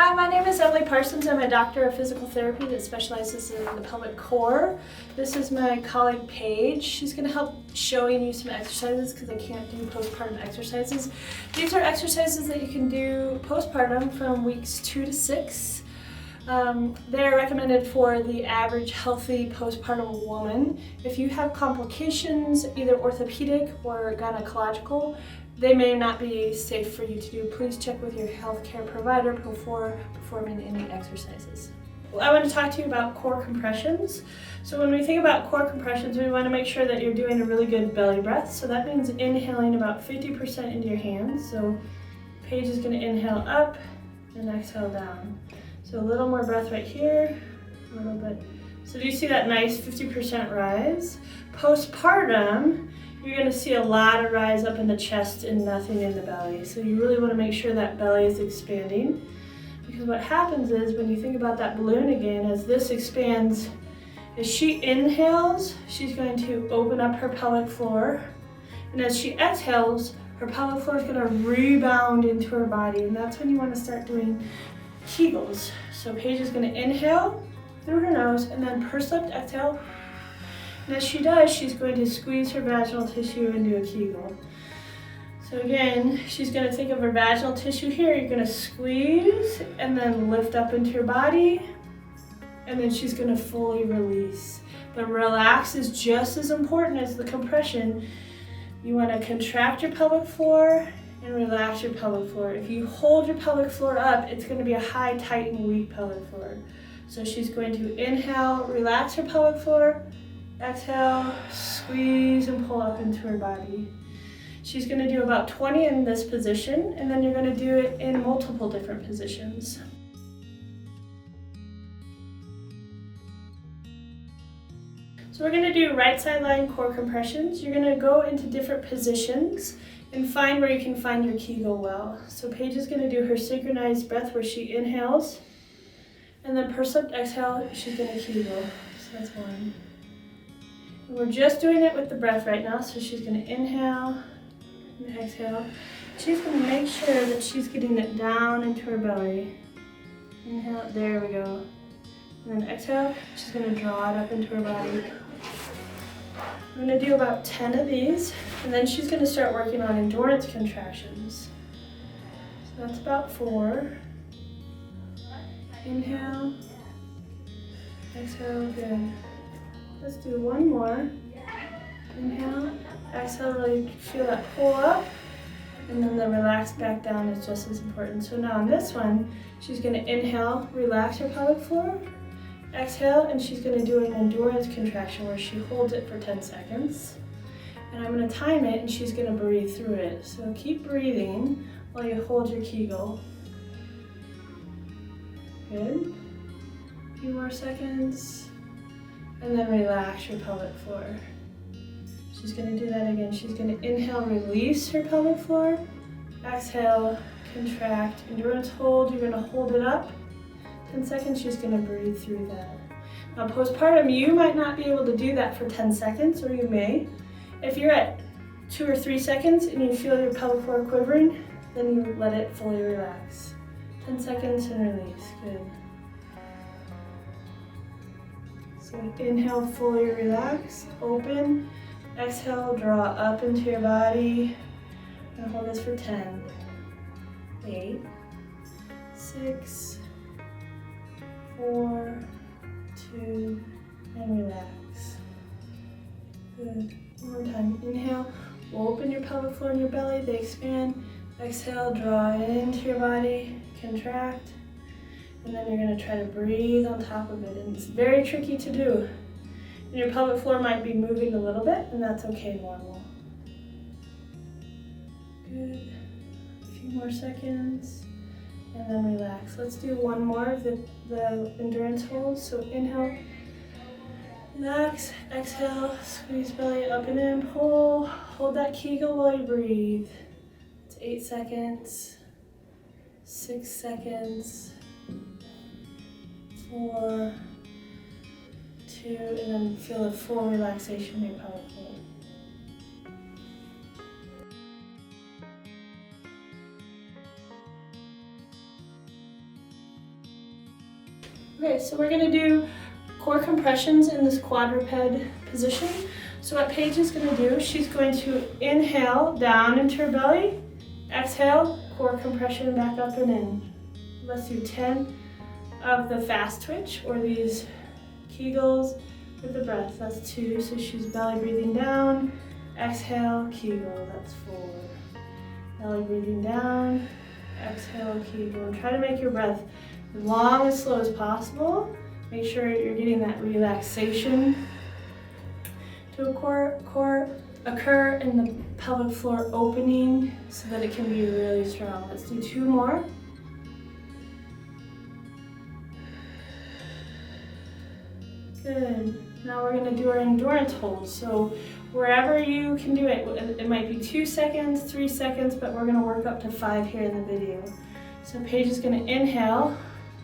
Hi, my name is Emily Parsons. I'm a doctor of physical therapy that specializes in the pelvic core. This is my colleague Paige. She's going to help showing you some exercises because I can't do postpartum exercises. These are exercises that you can do postpartum from weeks 2 to 6. They're recommended for the average healthy postpartum woman. If you have complications, either orthopedic or gynecological, they may not be safe for you to do. Please check with your healthcare provider before performing any exercises. I want to talk to you about core compressions. So when we think about core compressions, we want to make sure that you're doing a really good belly breath. So that means inhaling about 50% into your hands. So Paige is going to inhale up and exhale down. So a little more breath right here, a little bit. So do you see that nice 50% rise? Postpartum, you're going to see a lot of rise up in the chest and nothing in the belly. So you really want to make sure that belly is expanding. Because what happens is when you think about that balloon again, as this expands, as she inhales, she's going to open up her pelvic floor. And as she exhales, her pelvic floor is going to rebound into her body. And that's when you want to start doing Kegels. So Paige is going to inhale through her nose and then pursed up exhale. And as she does, she's going to squeeze her vaginal tissue into a Kegel. So again, she's going to think of her vaginal tissue here. You're going to squeeze and then lift up into your body. And then she's going to fully release. But relax is just as important as the compression. You want to contract your pelvic floor and relax your pelvic floor. If you hold your pelvic floor up, it's going to be a high, tight, and weak pelvic floor. So she's going to inhale, relax her pelvic floor. Exhale, squeeze and pull up into her body. She's going to do about 20 in this position, and then you're going to do it in multiple different positions. So we're going to do right side lying core compressions. You're going to go into different positions and find where you can find your Kegel well. So Paige is going to do her synchronized breath where she inhales, and then pursed up exhale, she's going to Kegel. So that's one. And we're just doing it with the breath right now, so she's going to inhale and exhale. She's going to make sure that she's getting it down into her belly. Inhale, there we go. And then exhale, she's going to draw it up into her body. I'm going to do about 10 of these, and then she's going to start working on endurance contractions. So that's about 4. Inhale, exhale, good. Let's do one more. Inhale, exhale, really feel that pull up, and then the relax back down is just as important. So now on this one, she's going to inhale, relax her pelvic floor, exhale, and she's going to do an endurance contraction where she holds it for 10 seconds. And I'm going to time it, and she's going to breathe through it. So keep breathing while you hold your Kegel. Good. A few more seconds. And then relax your pelvic floor. She's going to do that again. She's going to inhale, release her pelvic floor. Exhale, contract, endurance hold. You're going to hold it up. 10 seconds, she's going to breathe through that. Now postpartum, you might not be able to do that for 10 seconds, or you may. If you're at 2 or 3 seconds and you feel your pelvic floor quivering, then you let it fully relax. 10 seconds and release, good. So inhale, fully relax, open. Exhale, draw up into your body. And hold this for 10, 8, 6, 4, 2, and relax. Good. One more time. Inhale, open your pelvic floor and your belly, they expand. Exhale, draw into your body, contract. And then you're going to try to breathe on top of it. And it's very tricky to do. And your pelvic floor might be moving a little bit, and that's okay, normal. Good. A few more seconds. And then relax. Let's do one more of the endurance holds. So inhale, relax, exhale, squeeze belly up and in, pull. Hold that Kegel while you breathe. It's 8 seconds, 6 seconds, 4, 2, and then feel a full relaxation in your pelvic floor. Okay, so we're gonna do core compressions in this quadruped position. So what Paige is gonna do, she's going to inhale down into her belly, exhale, core compression back up and in. Let's do 10 of the fast twitch or these Kegels with the breath. That's 2, so she's belly breathing down, exhale, Kegel, that's 4. Belly breathing down, exhale, Kegel. And try to make your breath as long as slow as possible. Make sure you're getting that relaxation to occur in the pelvic floor opening so that it can be really strong. Let's do 2 more. Good. Now we're going to do our endurance hold. So wherever you can do it, it might be 2 seconds, 3 seconds, but we're going to work up to 5 here in the video. So Paige is going to inhale,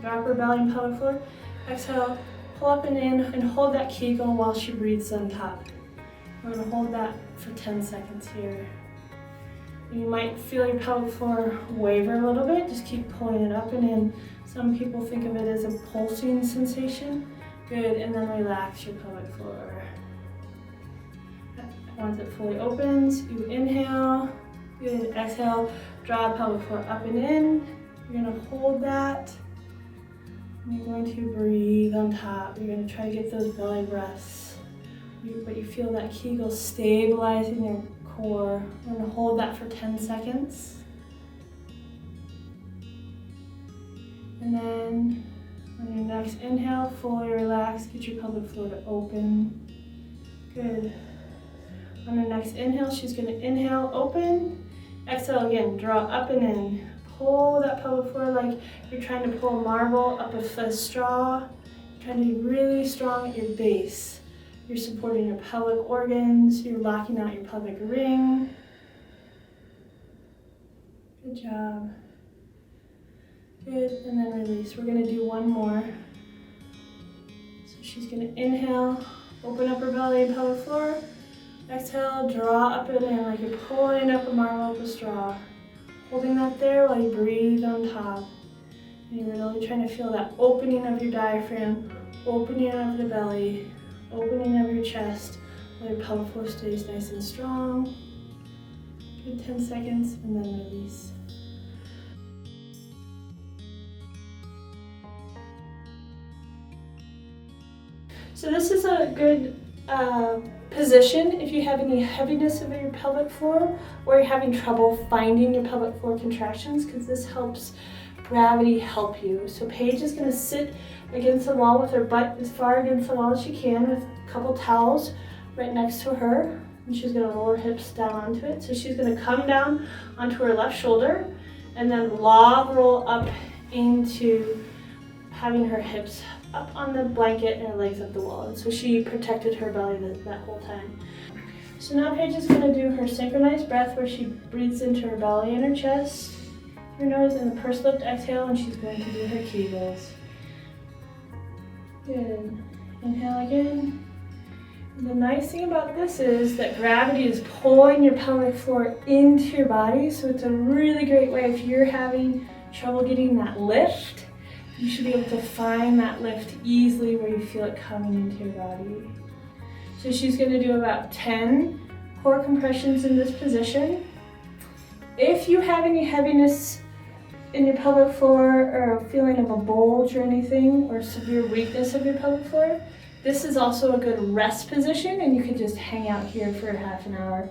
drop her belly and pelvic floor, exhale, pull up and in, and hold that Kegel while she breathes on top. We're going to hold that for 10 seconds here. You might feel your pelvic floor waver a little bit. Just keep pulling it up and in. Some people think of it as a pulsing sensation. Good, and then relax your pelvic floor. Once it fully opens, you inhale. Good, exhale, draw pelvic floor up and in. You're going to hold that. And you're going to breathe on top. You're going to try to get those belly breaths. But you feel that Kegel stabilizing your core. We're going to hold that for 10 seconds. And then on your next inhale, fully relax. Get your pelvic floor to open. Good. On her next inhale, she's going to inhale, open. Exhale again, draw up and in. Pull that pelvic floor like you're trying to pull a marble up a straw. You're trying to be really strong at your base. You're supporting your pelvic organs. You're locking out your pelvic ring. Good job. Good, and then release. We're going to do 1 more. So she's going to inhale, open up her belly and pelvic floor. Exhale, draw up and in like you're pulling up a marble up a straw. Holding that there while you breathe on top. And you're really trying to feel that opening of your diaphragm, opening of the belly, opening of your chest while your pelvic floor stays nice and strong. Good 10 seconds and then release. So this is a good position if you have any heaviness of your pelvic floor or you're having trouble finding your pelvic floor contractions, because this helps gravity help you. So Paige is going to sit against the wall with her butt as far against the wall as she can with a couple towels right next to her, and she's going to roll her hips down onto it. So she's going to come down onto her left shoulder and then log roll up into having her hips up on the blanket and her legs up the wall. And so she protected her belly that whole time. So now Paige is going to do her synchronized breath where she breathes into her belly and her chest, her nose, and the pursed lips exhale, and she's going to do her Kegels. Good. Inhale again. And the nice thing about this is that gravity is pulling your pelvic floor into your body, so it's a really great way if you're having trouble getting that lift. You should be able to find that lift easily where you feel it coming into your body. So she's going to do about 10 core compressions in this position. If you have any heaviness in your pelvic floor or a feeling of a bulge or anything, or severe weakness of your pelvic floor, this is also a good rest position, and you can just hang out here for half an hour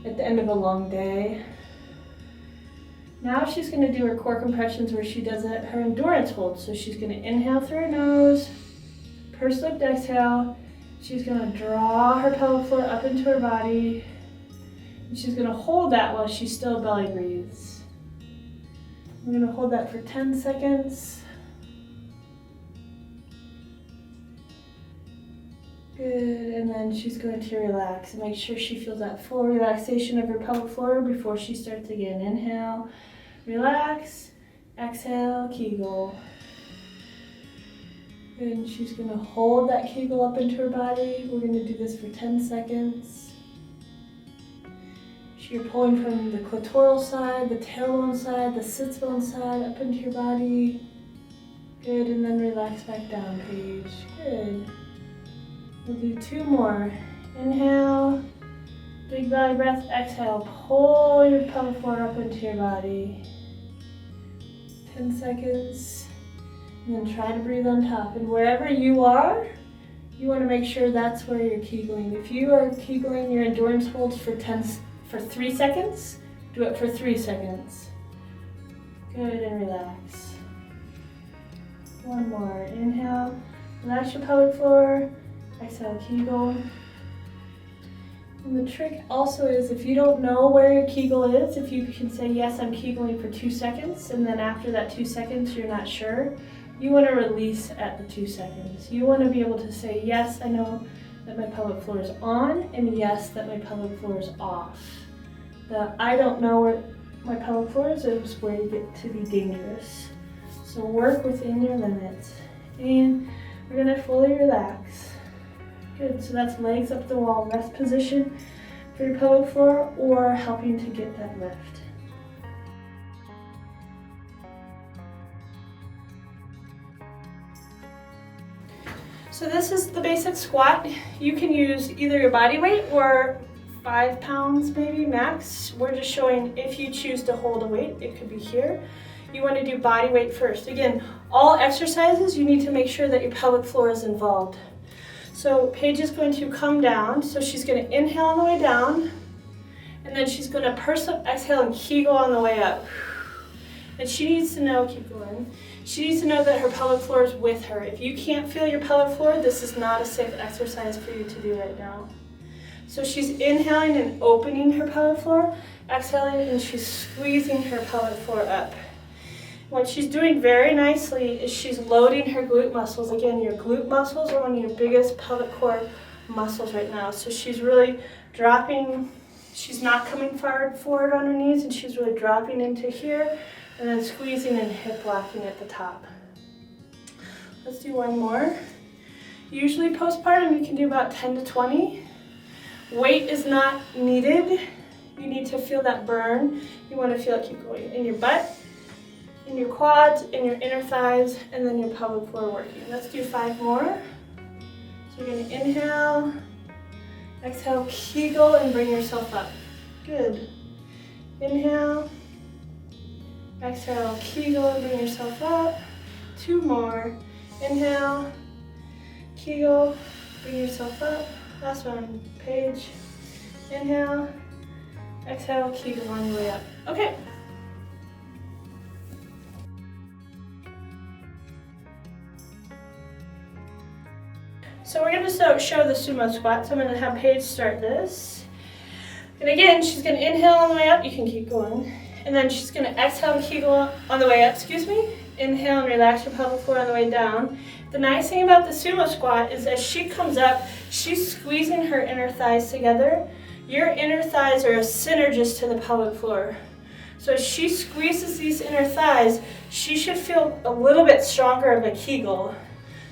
at the end of a long day. Now she's going to do her core compressions where she does her endurance hold. So she's going to inhale through her nose, pursed lipped exhale. She's going to draw her pelvic floor up into her body. And she's going to hold that while she still belly breathes. I'm going to hold that for 10 seconds. Good, and then she's going to relax and make sure she feels that full relaxation of her pelvic floor before she starts again. Inhale, relax, exhale, Kegel. Good, and she's going to hold that Kegel up into her body. We're going to do this for 10 seconds. You're pulling from the clitoral side, the tailbone side, the sits bone side up into your body. Good, and then relax back down, Paige. Good. We'll do 2 more. Inhale, big belly breath. Exhale, pull your pelvic floor up into your body. 10 seconds. And then try to breathe on top. And wherever you are, you want to make sure that's where you're Kegling. If you are Kegling your endurance holds for 3 seconds, do it for 3 seconds. Good, and relax. 1 more. Inhale, relax your pelvic floor. Exhale, Kegel. And the trick also is if you don't know where your Kegel is, if you can say, yes, I'm Kegling for 2 seconds, and then after that 2 seconds you're not sure, you want to release at the 2 seconds. You want to be able to say, yes, I know that my pelvic floor is on, and yes, that my pelvic floor is off. The I don't know where my pelvic floor is where you get to be dangerous. So work within your limits. And we're going to fully relax. Good, so that's legs up the wall, rest position for your pelvic floor or helping to get that lift. So this is the basic squat. You can use either your body weight or 5 pounds maybe max. We're just showing if you choose to hold a weight, it could be here. You want to do body weight first. Again, all exercises, you need to make sure that your pelvic floor is involved. So Paige is going to come down. So she's going to inhale on the way down, and then she's going to purse up, exhale, and Kegel on the way up. And she needs to know, keep going, she needs to know that her pelvic floor is with her. If you can't feel your pelvic floor, this is not a safe exercise for you to do right now. So she's inhaling and opening her pelvic floor, exhaling, and she's squeezing her pelvic floor up. What she's doing very nicely is she's loading her glute muscles. Again, your glute muscles are one of your biggest pelvic core muscles right now. So she's really dropping, she's not coming forward on her knees, and she's really dropping into here, and then squeezing and hip locking at the top. Let's do 1 more. Usually postpartum, you can do about 10 to 20. Weight is not needed. You need to feel that burn. You want to feel it keep going in your butt, in your quads, in your inner thighs, and then your pelvic floor working. Let's do 5 more. So you're going to inhale, exhale, Kegel, and bring yourself up. Good. Inhale, exhale, Kegel, and bring yourself up. 2 more. Inhale, Kegel, bring yourself up. Last one, Paige. Inhale, exhale, Kegel on your way up. Okay. So we're going to show the sumo squat. So I'm going to have Paige start this. And again, she's going to inhale on the way up. You can keep going. And then she's going to exhale and Kegel on the way up, Inhale and relax your pelvic floor on the way down. The nice thing about the sumo squat is as she comes up, she's squeezing her inner thighs together. Your inner thighs are a synergist to the pelvic floor. So as she squeezes these inner thighs, she should feel a little bit stronger of a Kegel.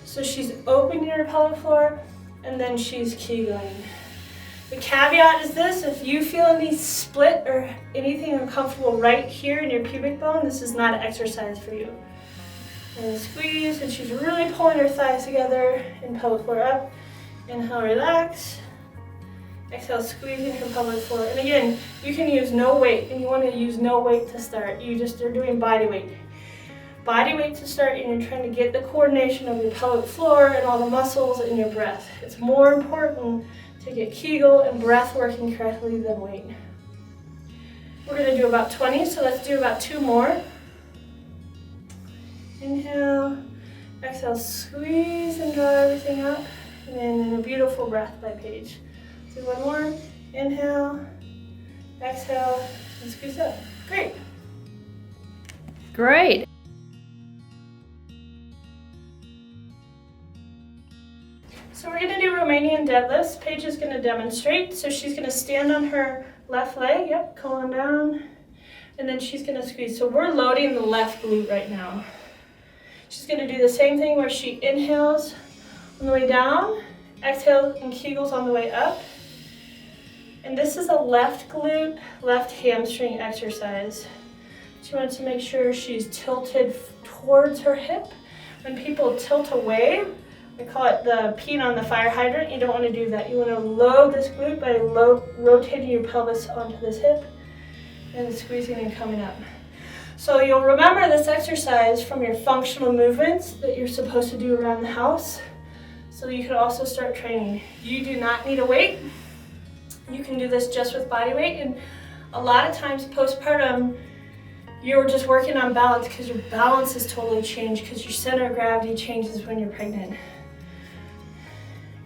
So she's opening her pelvic floor, and then she's Kegling. The caveat is this: if you feel any split or anything uncomfortable right here in your pubic bone, this is not an exercise for you. And squeeze, and she's really pulling her thighs together, and pelvic floor up. Inhale, relax. Exhale, squeezing her pelvic floor. And again, you can use no weight, and you want to use no weight to start. You're doing body weight. Body weight to start, and you're trying to get the coordination of your pelvic floor and all the muscles and your breath. It's more important to get Kegel and breath working correctly than weight. We're going to do about 20, so let's do about 2 more. Inhale, exhale, squeeze and draw everything up, and then a beautiful breath by Paige. Do 1 more. Inhale, exhale, and squeeze up. Great. Great. So we're going to do Romanian deadlifts. Paige is going to demonstrate. So she's going to stand on her left leg, come on down, and then she's going to squeeze. So we're loading the left glute right now. She's going to do the same thing where she inhales on the way down, exhales and Kegels on the way up. And this is a left glute, left hamstring exercise. She wants to make sure she's tilted towards her hip When people tilt away, we call it the peeing on the fire hydrant. You don't want to do that. You want to load this glute by rotating your pelvis onto this hip and squeezing and coming up. So you'll remember this exercise from your functional movements that you're supposed to do around the house. So you can also start training. You do not need a weight. You can do this just with body weight. And a lot of times postpartum, you're just working on balance because your balance is totally changed because your center of gravity changes when you're pregnant.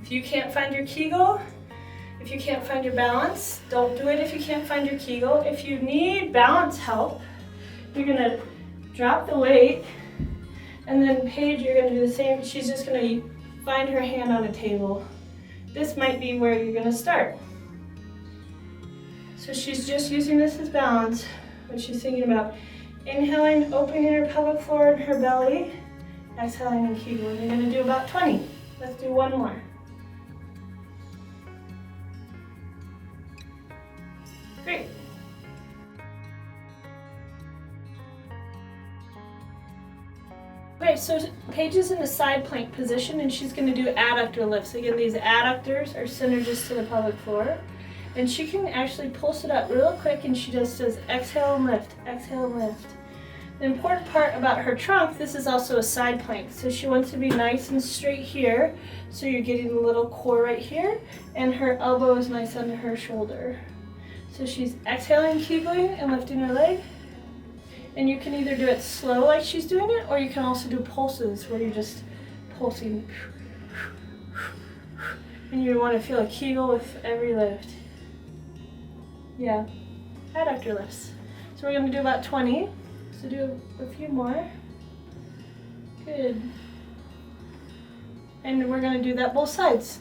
If you can't find your Kegel, if you can't find your balance, don't do it if you can't find your Kegel. If you need balance help, you're gonna drop the weight, and then Paige, you're gonna do the same. She's just gonna find her hand on a table. This might be where you're gonna start. So she's just using this as balance when she's thinking about inhaling, opening her pelvic floor and her belly, exhaling and Kegel. You're gonna do about 20. Let's do one more. Great. Okay, so Paige is in a side plank position and she's going to do adductor lifts. Again, these adductors are synergist to the pelvic floor. And she can actually pulse it up real quick and she just does exhale and lift, exhale and lift. The important part about her trunk, this is also a side plank. So she wants to be nice and straight here. So you're getting a little core right here and her elbow is nice under her shoulder. So she's exhaling, kegling, and lifting her leg. And you can either do it slow like she's doing it, or you can also do pulses where you're just pulsing. And you want to feel a Kegel with every lift. Yeah, adductor lifts. So we're going to do about 20. So do a few more. Good. And we're going to do that both sides.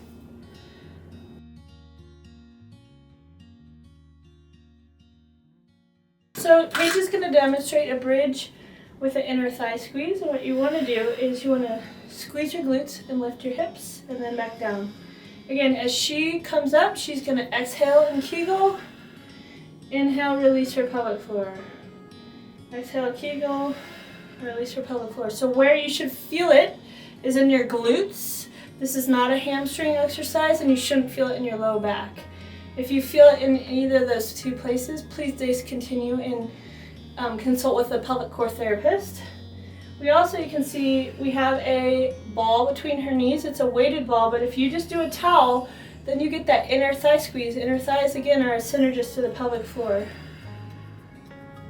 So Paige is going to demonstrate a bridge with an inner thigh squeeze. And what you want to do is you want to squeeze your glutes and lift your hips and then back down. Again, as she comes up, she's going to exhale and Kegel. Inhale, release her pelvic floor. Exhale, Kegel, release her pelvic floor. So where you should feel it is in your glutes. This is not a hamstring exercise and you shouldn't feel it in your low back. If you feel it in either of those two places, please discontinue and consult with a pelvic core therapist. We also, you can see, we have a ball between her knees. It's a weighted ball, but if you just do a towel, then you get that inner thigh squeeze. Inner thighs, again, are a synergist to the pelvic floor.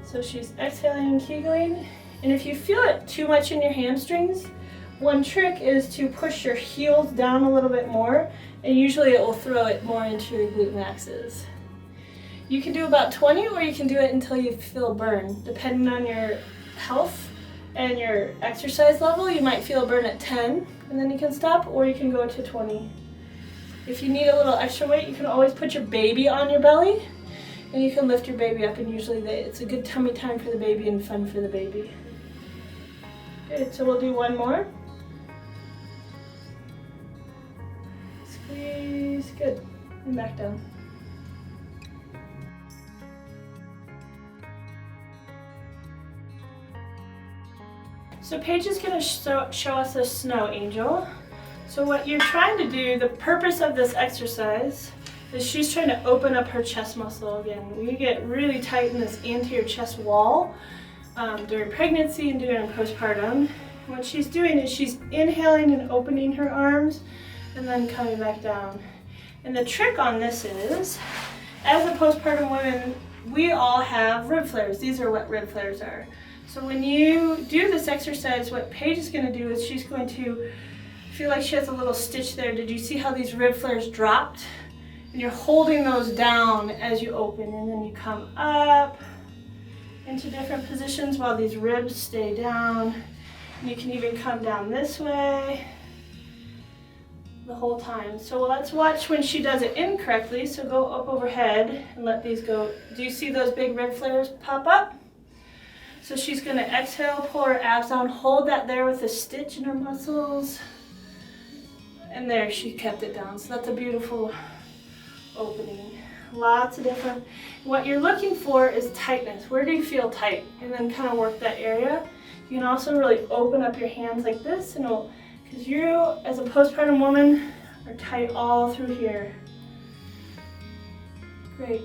So she's exhaling and Kegling. And if you feel it too much in your hamstrings, one trick is to push your heels down a little bit more, and usually it will throw it more into your glute maxes. You can do about 20, or you can do it until you feel a burn. Depending on your health and your exercise level, you might feel a burn at 10, and then you can stop, or you can go to 20. If you need a little extra weight, you can always put your baby on your belly, and you can lift your baby up, and usually it's a good tummy time for the baby and fun for the baby. Good, so we'll do one more. Squeeze, good, and back down. So Paige is going to show us a snow angel. So what you're trying to do, the purpose of this exercise, is she's trying to open up her chest muscle again. We get really tight in this anterior chest wall during pregnancy and during postpartum. What she's doing is she's inhaling and opening her arms and then coming back down. And the trick on this is, as a postpartum woman, we all have rib flares. These are what rib flares are. So when you do this exercise, what Paige is going to do is she's going to feel like she has a little stitch there. Did you see how these rib flares dropped? And you're holding those down as you open, and then you come up into different positions while these ribs stay down. And you can even come down this way the whole time. So let's watch when she does it incorrectly. So go up overhead and let these go. Do you see those big rib flares pop up? So she's going to exhale, pull her abs down, hold that there with a stitch in her muscles. And there, she kept it down. So that's a beautiful opening. Lots of different, what you're looking for is tightness. Where do you feel tight? And then kind of work that area. You can also really open up your hands like this, and because you, as a postpartum woman, are tight all through here. Great.